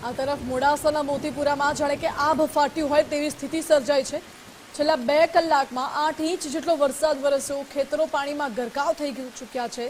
આ તરફ મોડાસાના મોતીપુરામાં જાણે કે આભ ફાટ્યું હોય તેવી સ્થિતિ સર્જાઈ છે। છેલ્લા 2 કલાકમાં 8 ઇંચ જેટલો વરસાદ વરસ્યો। ખેતરો પાણીમાં ગરકાવ થઈ ચૂક્યા છે।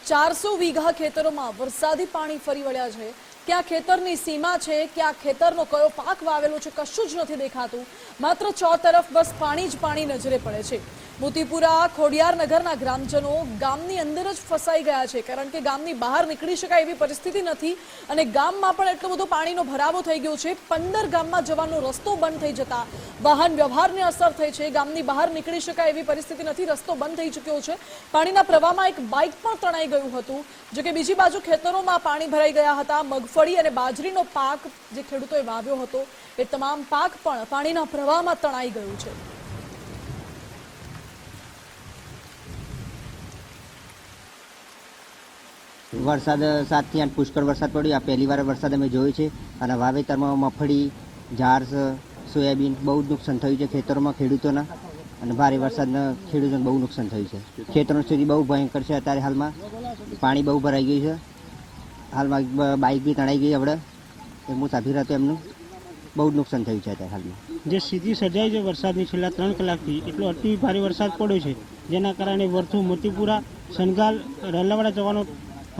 400 વીઘા ખેતરોમાં વરસાદી પાણી ફરી વળ્યા છે। ક્યાં ખેતરની સીમા છે, ક્યાં ખેતરનો કયો પાક વાવેલો છે, કશું જ નથી દેખાતું। માત્ર ચોતરફ બસ પાણી જ પાણી નજરે પડે છે। મોતીપુરા ખોડિયારનગરના ગ્રામજનો ગામની અંદર જ ફસાઈ ગયા છે, કારણ કે ગામની બહાર નીકળી શકાય એવી પરિસ્થિતિ નથી અને ગામમાં પણ એટલો બધો પાણીનો ભરાવો થઈ ગયો છે। 15 ગામમાં જવાનો રસ્તો બંધ થઈ જતા વાહન વ્યવહારને અસર થઈ છે। ગામની બહાર નીકળી શકાય એવી પરિસ્થિતિ નથી, રસ્તો બંધ થઈ ચૂક્યો છે। પાણીના પ્રવાહમાં એક બાઇક પણ તણાઈ ગયું હતું। જો કે બીજી બાજુ ખેતરોમાં પાણી ભરાઈ ગયા હતા। મગફળી અને બાજરીનો પાક જે ખેડૂતોએ વાવ્યો હતો એ તમામ પાક પણ પાણીના પ્રવાહમાં તણાઈ ગયું છે। વરસાદ 7 થી 8 પુષ્કળ વરસાદ પડ્યો। આ પહેલી વાર વરસાદ અમે જોયો છે અને વાવેતરમાં મગફળી, જાર, સોયાબીન બહુ જ નુકસાન થયું છે ખેતરોમાં ખેડૂતોના, અને ભારે વરસાદના ખેડૂતોને બહુ નુકસાન થયું છે। ખેતરોની સ્થિતિ બહુ ભયંકર છે। અત્યારે હાલમાં પાણી બહુ ભરાઈ ગયું છે। હાલમાં બાઇક બી તણાઈ ગઈ। આપણે એક મુસાફિર હતો, એમનું બહુ જ નુકસાન થયું છે અત્યારે હાલમાં। જે સ્થિતિ સર્જાઈ છે વરસાદની છેલ્લા 3 કલાકથી, એટલો અતિ ભારે વરસાદ પડ્યો છે, જેના કારણે વર્થુ મોતીપુરા સનગાલ રલ્લાવાડા જવાનો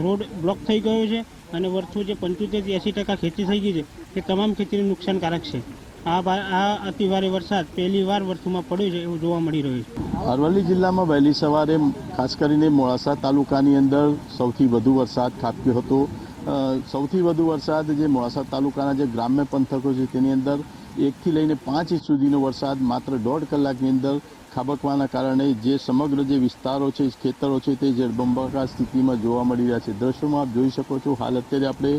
રોડ બ્લોક થઈ ગયો છે અને વર્થુ જે 75 થી 80% ખેતી થઈ ગઈ છે તે તમામ ખેતીને નુકસાનકારક છે। આ અતિ ભારે વરસાદ પહેલી વાર વર્થુમાં પડ્યો છે એવું જોવા મળી રહ્યું છે। અરવલ્લી જિલ્લામાં વહેલી સવારે ખાસ કરીને મોડાસા તાલુકાની અંદર સૌથી વધુ વરસાદ ખાબક્યો હતો। સૌથી વધુ વરસાદ જે મોડાસા તાલુકાના જે ગ્રામ્ય પંથકો છે તેની અંદર 1 થી લઈને 5 ઇંચ સુધીનો વરસાદ માત્ર 1.5 કલાકની અંદર ખાબકવાના કારણે જે સમગ્ર જે વિસ્તારો છે, ખેતરો છે, તે જળબંબાકાર સ્થિતિમાં જોવા મળી રહ્યા છે। દ્રશ્યોમાં આપ જોઈ શકો છો, હાલ અત્યારે આપણે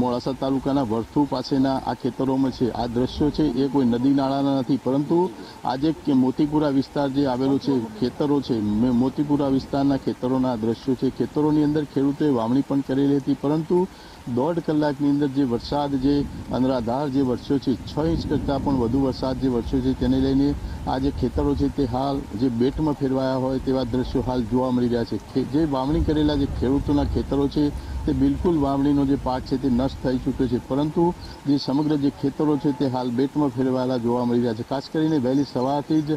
મોડાસા તાલુકાના વર્થુ પાસેના આ ખેતરોમાં છે। આ દ્રશ્યો છે એ કોઈ નદી નાળાના નથી, પરંતુ આજે મોતીપુરા વિસ્તાર જે આવેલો છે, ખેતરો છે, મોતીપુરા વિસ્તારના ખેતરોના દ્રશ્યો છે। ખેતરોની અંદર ખેડૂતોએ વાવણી પણ કરેલી હતી, પરંતુ 1.5 કલાકની અંદર જે વરસાદ જે અનરાધાર જે વરસ્યો છે, 6 ઇંચ કરતાં પણ વધુ વરસાદ જે વરસ્યો છે, તેને લઈને આ જે ખેતરો છે તે હાલ જે બેટમાં ફેરવાયા હોય તેવા દ્રશ્યો હાલ જોવા મળી રહ્યા છે। જે વાવણી કરેલા જે ખેડૂતોના ખેતરો છે તે બિલકુલ વાવણીનો જે પાક છે તે નષ્ટ થઈ ચૂક્યો છે, પરંતુ જે સમગ્ર જે ખેતરો છે તે હાલ બેટમાં ફેરવાયેલા જોવા મળી રહ્યા છે। ખાસ કરીને વહેલી સવારથી જ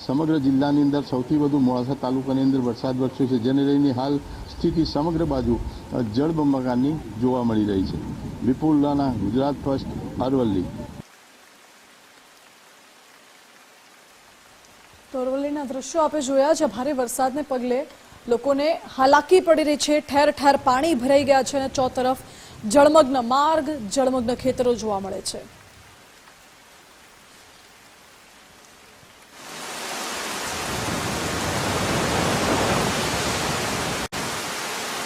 સમગ્ર જિલ્લાની અંદર સૌથી વધુ મોડાસા તાલુકાની અંદર વરસાદ વરસ્યો છે, જેને લઈને હાલ સ્થિતિ સમગ્ર બાજુ જળબંબાકારની જોવા મળી રહી છે। વિપુલ રાણા, ગુજરાત ફર્સ્ટ, અરવલ્લી। તો અરવલ્લીના દ્રશ્યો આપણે જોયા છે। ભારે વરસાદને પગલે લોકોને હાલાકી પડી રહી છે। ઠેર ઠેર પાણી ભરાઈ ગયા છે અને ચોતરફ જળમગ્ન માર્ગ, જળમગ્ન ખેતરો જોવા મળે છે।